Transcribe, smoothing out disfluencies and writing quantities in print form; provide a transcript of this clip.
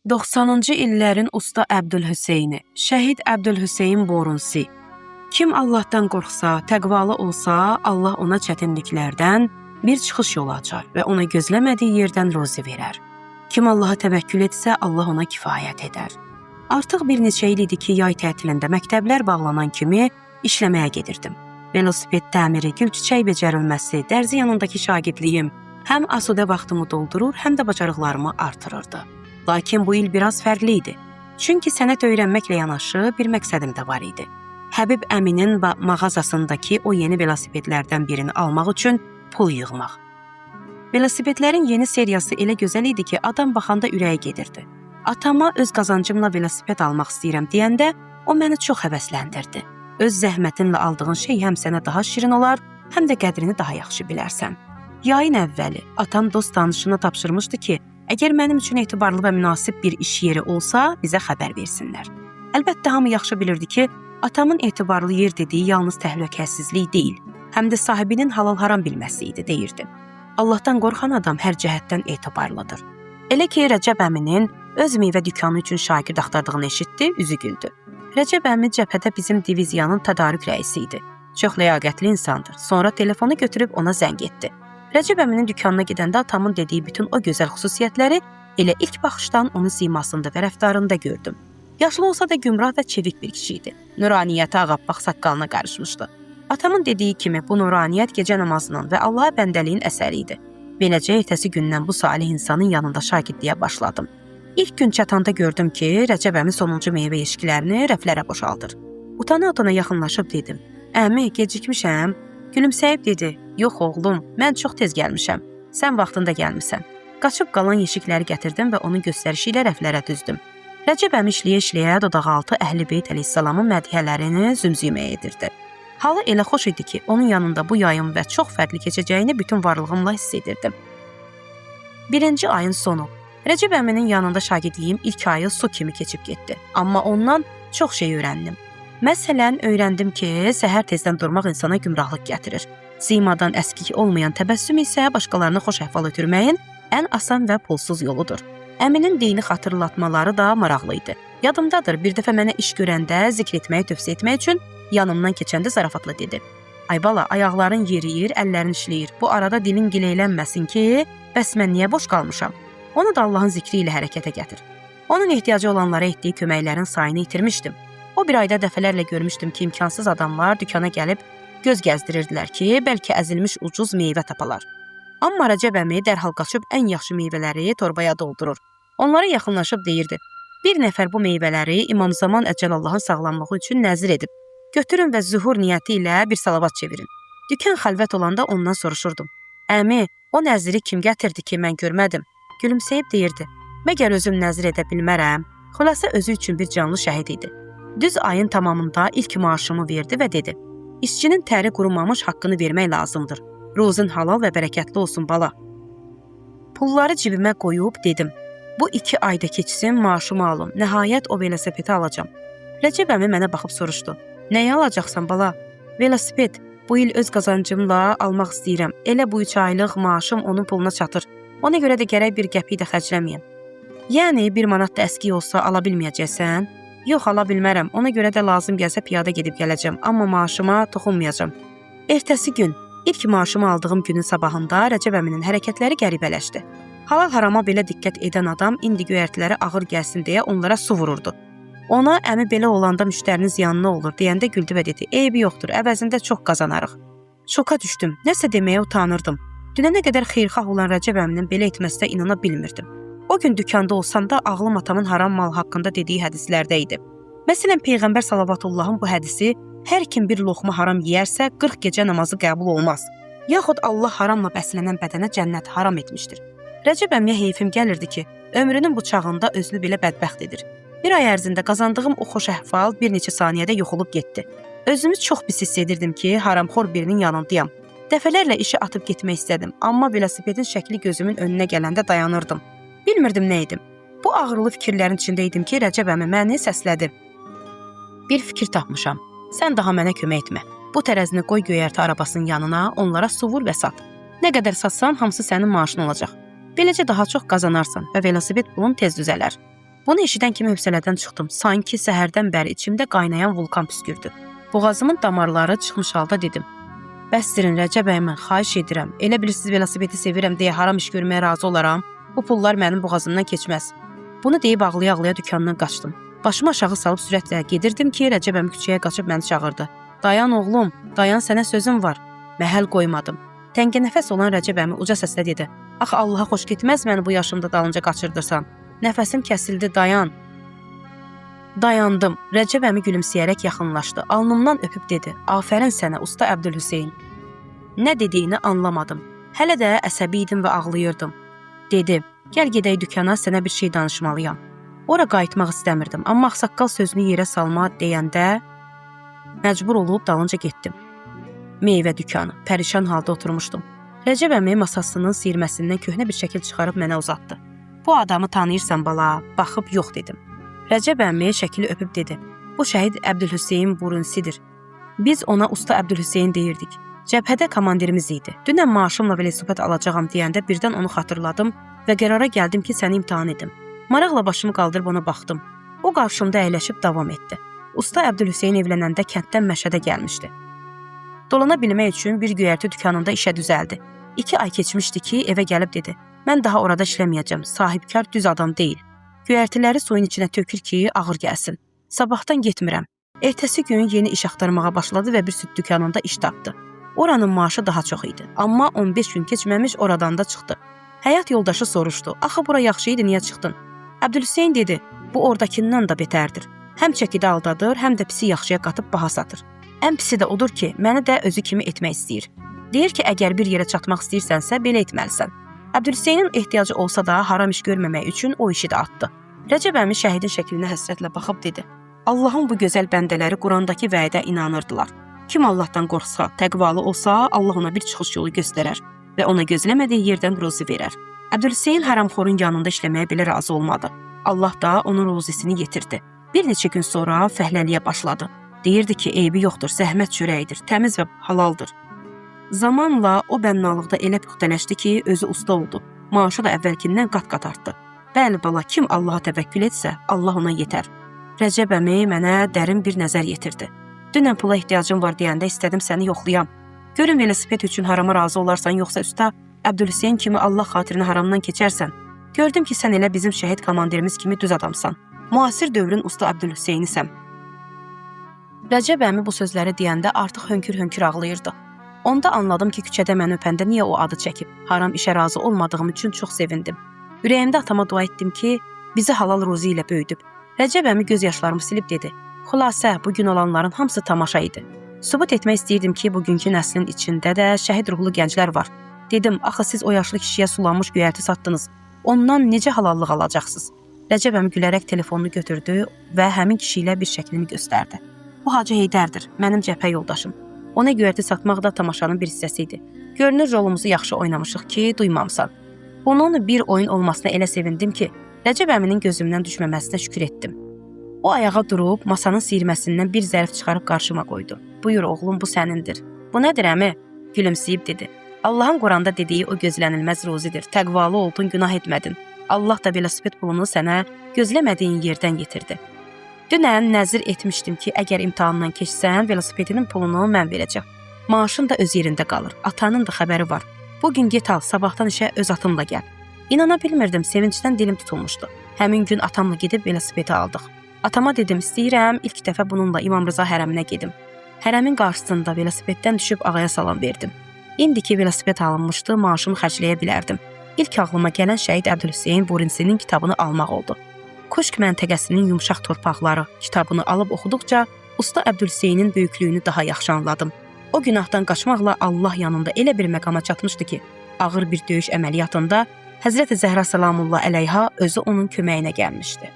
90-cı illərin usta Əbdülhüseyni, şəhid Əbdülhüseyn Borunsi. Kim Allahdan qorxsa, təqvalı olsa, Allah ona çətinliklərdən bir çıxış yolu açar və ona gözləmədiyi yerdən ruzi verər. Kim Allaha təvəkkül etsə, Allah ona kifayət edər. Artıq bir neçə il idi ki, yay tətilində məktəblər bağlanan kimi işləməyə gedirdim. Velosiped təmiri, gülçiçək becərilməsi, dərzi yanındakı şagirdliyim həm asudə vaxtımı doldurur, həm də bacarıqlarımı artırırdı. Lakin bu il biraz fərqli idi. Çünki sənət öyrənməklə yanaşı bir məqsədim də var idi. Həbib əminin mağazasındakı o yeni velosipedlərdən birini almaq üçün pul yığmaq. Velosipedlərin yeni seriyası elə gözəl idi ki, adam baxanda ürəyi gedirdi. Atama öz qazancımla velosiped almaq istəyirəm deyəndə, o məni çox həvəsləndirdi. Öz zəhmətinlə aldığın şey həm sənə daha şirin olar, həm də qədrini daha yaxşı bilərsən. Yayın əvvəli atam dost tanışına tapşırmışdı ki, əgər mənim üçün etibarlı və münasib bir iş yeri olsa, bizə xəbər versinlər. Əlbəttə, hamı yaxşı bilirdi ki, atamın etibarlı yer dediyi yalnız təhlükəsizlik deyil, həm də sahibinin halal-haram bilməsi idi, deyirdi. Allahdan qorxan adam hər cəhətdən etibarlıdır. Elə ki, Rəcəb əminin öz meyvə dükanı üçün şagird axtardığını eşitdi, üzü güldü. Rəcəb əmi cəbhədə bizim diviziyanın tədarük rəisi idi. Çox ləyaqətli insandır. Sonra telefonu götürüb ona zəng etdi. Rəcəb əminin dükanına gedəndə atamın dediyi bütün o gözəl xüsusiyyətləri elə ilk baxışdan onun simasında və rəftarında gördüm. Yaşlı olsa da gümrah və çevik bir kişi idi. Nuraniyyəti ağappaq saqqalına qarışmışdı. Atamın dediyi kimi bu nuraniyyət gecə namazının və Allaha bəndəliyin əsəri idi. Beləcə ertəsi gündən bu salih insanın yanında şagirdliyə başladım. İlk gün çatanda gördüm ki, Rəcəb əmi sonuncu meyvə yeşiklərini rəflərə boşaldır. Utana-utana yaxınlaşıb dedim: "Əmi, gecikmişəm." Gülümsəyib dedi: "Yox oğlum, mən çox tez gəlmişəm. Sən vaxtında gəlmisən." Qaçıb qalan yeşikləri gətirdim və onun göstərişi ilə rəflərə düzdüm. Rəcəb əmi işləyə-işləyə dodaqaltı Əhl-i-Beyt əleyhissalamun mədhiyələrini zümzümə edirdi. Halı elə xoş idi ki, onun yanında bu yayın və çox fərqli keçəcəyini bütün varlığımla hiss edirdim. 1-ci ayın sonu. Rəcəb əminin yanında şagirdliyim ilk ayı su kimi keçib getdi. Amma ondan çox şey öyrəndim. Məsələn, öyrəndim ki, səhər tezdən durmaq insana gümrahlıq gətirir. Simadan əskik olmayan təbəssüm isə başqalarına xoş əhval ötürməyin ən asan və pulsuz yoludur. Əminin dini xatırlatmaları da maraqlı idi. Yadımdadır, bir dəfə mənə iş görəndə zikr etməyi tövsiyə etmək üçün yanımdan keçəndə zarafatla dedi: "Ay bala, ayaqların yeriyir, əllərin işləyir. Bu arada dilin gileylənməsin ki, bəs mən niyə boş qalmışam? Onu da Allahın zikri ilə hərəkətə gətir." Onun ehtiyacı olanlara etdiyi köməklərin sayını itirmişdim. O bir ayda dəfələrlə görmüşdüm ki, imkansız adamlar dükana gəlib göz gəzdirirdilər ki, bəlkə əzilmiş ucuz meyvə tapalar. Amma Rəcəb əmi dərhal qaçıb ən yaxşı meyvələri torbaya doldurur. Onlara yaxınlaşıb deyirdi: "Bir nəfər bu meyvələri İmam Zaman Əcəlallahın sağlamlığı üçün nəzir edib. Götürün və zühur niyyəti ilə bir salavat çevirin." Dükan xəlvət olanda ondan soruşurdum: "Əmi, o nəziri kim gətirdi ki, mən görmədim?" Gülümsəyib deyirdi: "Məgər özüm nəzir edə bilmərəm?" Xülasə özü üçün bir canlı şəhid idi. Düz ayın tamamında ilk maaşımı verdi və dedi: "İşçinin təri qurumamış haqqını vermək lazımdır. Ruzun halal və bərəkətli olsun bala." Pulları cibimə qoyub dedim: "Bu 2 ayda keçsin, maaşımı alım. Nəhayət o velosipedi alacam." Rəcəb əmi mənə baxıb soruşdu: "Nəyi alacaqsan bala?" "Velosiped. Bu il öz qazancımla almaq istəyirəm. Elə bu 3 aylıq maaşım onun puluna çatır. Ona görə də gərək bir qəpik də xərcləməyəm." "Yəni 1 manat da əski olsa ala bilməyəcəksən?" "Yox, ala bilmərəm. Ona görə də lazım gəlsə piyada gedib gələcəm, amma maaşıma toxunmayacam." Ertəsi gün, ilk maaşımı aldığım günün sabahında Rəcəb əminin hərəkətləri qəribələşdi. Halal-harama belə diqqət edən adam indi göyərtiləri ağır gəlsin deyə onlara su vururdu. Ona "Əmi belə olanda müştərinin ziyanına olur" deyəndə güldü və dedi: "Eybi yoxdur, əvəzində çox qazanarıq." Şoka düşdüm. Nəsə deməyə utanırdım. Dünənə qədər xeyirxah olan Rəcəb əminin belə etməsinə inana bilmirdim. O gün dükanda olsam da ağlım atamın haram mal haqqında dediyi hədislərdə idi. Məsələn, Peyğəmbər sallavatullahın bu hədisi: "Hər kim bir loxma haram yeyərsə 40 gecə namazı qəbul olmaz." Yaxud Allah haramla bəslənən bədənə cənnət haram etmişdir. Rəcəb əmiyə heyfim gəlirdi ki, ömrünün bu çağında özünü belə bədbəxt edir. Bir ay ərzində qazandığım o xoş əhval bir neçə saniyədə yox olub getdi. Özümü çox pis hiss edirdim ki, haramxor birinin yanındayam. Dəfələrlə işi atıb getmək istədim, amma velosipedin şəkli gözümün önünə gələndə dayanırdım. Bilmirdim nə edim. Bu ağrılı fikirlərin içində idim ki, Rəcəb əmi məni səslədi: "Bir fikir tapmışam. Sən daha mənə kömək etmə. Bu tərəzini qoy göyərti arabasının yanına, onlara su vur və sat. Nə qədər satsan, hamısı sənin maaşın olacaq. Beləcə daha çox qazanarsan və velosiped pulun tez düzələr." Bunu eşidən kimi hövsələdən çıxdım. Sanki səhərdən bəri içimdə qaynayan vulkan püskürdü. Boğazımın damarları çıxmış halda dedim. Bəsdirin Rəcəb bəy, mən xahiş edirəm. Elə bilirsiniz velosipedi sevirəm deyə haram iş görməyə razı olaram. Bu pullar mənim boğazımdan keçməz. Bunu deyib ağlaya-ağlaya dükandan qaçdım. Başımı aşağı salıb sürətlə gedirdim ki, Rəcəb əmi küçəyə qaçıb məni çağırdı. Dayan oğlum, dayan, sənə sözüm var. Məhəl qoymadım. Təngənəfəs olan Rəcəb əmi uca səslə dedi. Axı Allaha xoş getməz məni bu yaşımda dalınca qaçırdırsan. Nəfəsim kəsildi, dayan. Dayandım. Rəcəb əmi gülümsəyərək yaxınlaşdı. Alnımdan öpüb dedi. Afərin sənə, usta Əbdülhüseyn. Nə dediyini anlamadım. Hələ də əsəbi idim və ağlayırdım. Dedi, gəl gedək dükana, sənə bir şey danışmalıyam. Ora qayıtmaq istəmirdim, amma ağsaqqal sözünü yerə salma deyəndə məcbur olub dalınca getdim. Meyvə dükanı, pərişan halda oturmuşdum. Rəcəb əmi masasının siyirməsindən köhnə bir şəkil çıxarıb mənə uzatdı. Bu adamı tanıyırsan bala, baxıb yox dedim. Rəcəb əmi şəkili öpüb dedi. Bu şəhid Əbdülhüseyn Burunsidir. Biz ona usta Əbdülhüseyn deyirdik. Cəbhədə komandirimiz idi. Dünən maaşımla velosiped alacağam deyəndə birdən onu xatırladım və qərara gəldim ki, səni imtahan edim. Maraqla başımı qaldırıb ona baxdım. O qarşımda əyləşib davam etdi. Usta Əbdülhüseyn evlənəndə kənddən Məşədə gəlmişdi. Dolana bilmək üçün bir göyərti dükanında işə düzəldi. 2 ay keçmişdi ki, evə gəlib dedi. Mən daha orada işləməyəcəm, sahibkar düz adam deyil. Göyərtiləri suyun içinə tökür ki, ağır gəlsin. Sabahdan getmirəm. Ertəsi gün yeni iş axtarmağa başladı və bir süd dükanında iş tapdı. Oranın maaşı daha çox idi, amma 15 gün keçməmiş oradan da çıxdı. Həyat yoldaşı soruşdu, axı bura yaxşı idi, niyə çıxdın? Əbdülhüseyn dedi, bu oradakindən də betərdir. Həm çəkidə aldadır, həm də pisi yaxşıya qatıb baha satır. Ən pisi də odur ki, məni də özü kimi etmək istəyir. Deyir ki, əgər bir yerə çatmaq istəyirsənsə, belə etməlisən. Əbdülhüseynin ehtiyacı olsa da haram iş görməmək üçün o işi də atdı. Rəcəb əmi şəhidin şəklinə həsrətlə baxıb dedi. Allahın bu gözəl bəndələri Qurandakı vədə inanırdılar. Kim Allahdan qorxsa, təqvalı olsa, Allah ona bir çıxış yolu göstərər və ona gözləmədiyi yerdən ruzi verər. Əbdülhüseyn haramxorun yanında işləməyə belə razı olmadı. Allah da onun ruzisini yetirdi. Bir neçə gün sonra fəhləliyə başladı. Deyirdi ki, eybi yoxdur, zəhmət çörəyidir, təmiz və halaldır. Zamanla o bənnalıqda elə püxtələşdi ki, özü usta oldu. Maaşı da əvvəlkindən qat-qat artdı. Bəli bala, kim Allaha təvəkkül etsə, Allah ona yetər. Rəcəb əmi mənə dərin bir nəzər yetirdi. Dünən pula ehtiyacım var deyəndə istədim səni yoxlayam. Görün velosiped üçün harama razı olarsan, yoxsa usta Əbdülhüseyn kimi Allah xatirinə haramdan keçərsən. Gördüm ki, sən elə bizim şəhid komandirimiz kimi düz adamsan. Müasir dövrün usta Əbdülhüseynisən. Rəcəb əmi bu sözləri deyəndə artıq hönkür-hönkür ağlayırdı. Onda anladım ki, küçədə məni öpəndə niyə o adı çəkib. Haram işə razı olmadığım üçün çox sevindim. Ürəyimdə atama dua etdim ki, bizi halal ruzi ilə böyüdüb. Rəcəb əmi göz yaşlarımı silib dedi. Xülasə, bugün olanların hamısı tamaşa idi. Sübut etmək istəyirdim ki, bugünkü nəslin içində də şəhid ruhlu gənclər var. Dedim, axı siz o yaşlı kişiyə sulanmış göyərti satdınız. Ondan necə halallıq alacaqsınız? Rəcəb əmi gülərək telefonunu götürdü və həmin kişi ilə bir şəklini göstərdi. Bu Hacı Heydərdir, mənim cəbhə yoldaşım. Ona göyərti satmaq da tamaşanın bir hissəsi idi. Görünür, rolumuzu yaxşı oynamışıq ki, duymamısan. Bunun bir oyun olmasına elə sevindim ki, Rəcəb əminin gözümdən düşməməsinə şükür etdim. O ayağa durub masanın siyirməsindən bir zərf çıxarıb qarşıma qoydu. Buyur oğlum, bu sənindir. Bu nədir əmi? Gülümsəyib dedi. Allahın Quranda dediyi o gözlənilməz ruzidir. Təqvalı oldun, günah etmədin. Allah da velosiped pulunu sənə gözləmədiyin yerdən yetirdi. Dünən nəzir etmişdim ki, əgər imtahandan keçsən, velosipedinin pulunu mən verəcəm. Maaşın da öz yerində qalır. Atanın da xəbəri var. Bugün get al, sabahdan işə öz atımla gəl. İnana bilmirdim, sevincdən dilim tutulmuşdu. Həmin gün atamla gedib velosipedi aldıq. Atama dedim, istəyirəm ilk dəfə bununla İmam Rıza hərəminə gedim. Hərəmin qarşısında velosipeddən düşüb ağaya salam verdim. İndiki velosiped alınmışdı, maaşımı xərcləyə bilərdim. İlk ağlıma gələn şəhid Əbdülhüseyn Burinsinin kitabını almaq oldu. Kuşk məntəqəsinin yumşaq torpaqları kitabını alıb oxuduqca usta Əbdülhüseynin böyüklüyünü daha yaxşı anladım. O günahdan qaçmaqla Allah yanında elə bir məqama çatmışdı ki, ağır bir döyüş əməliyyatında Həzrəti Zəhra salamullah əleyha özü onun köməyinə gəlmişdi.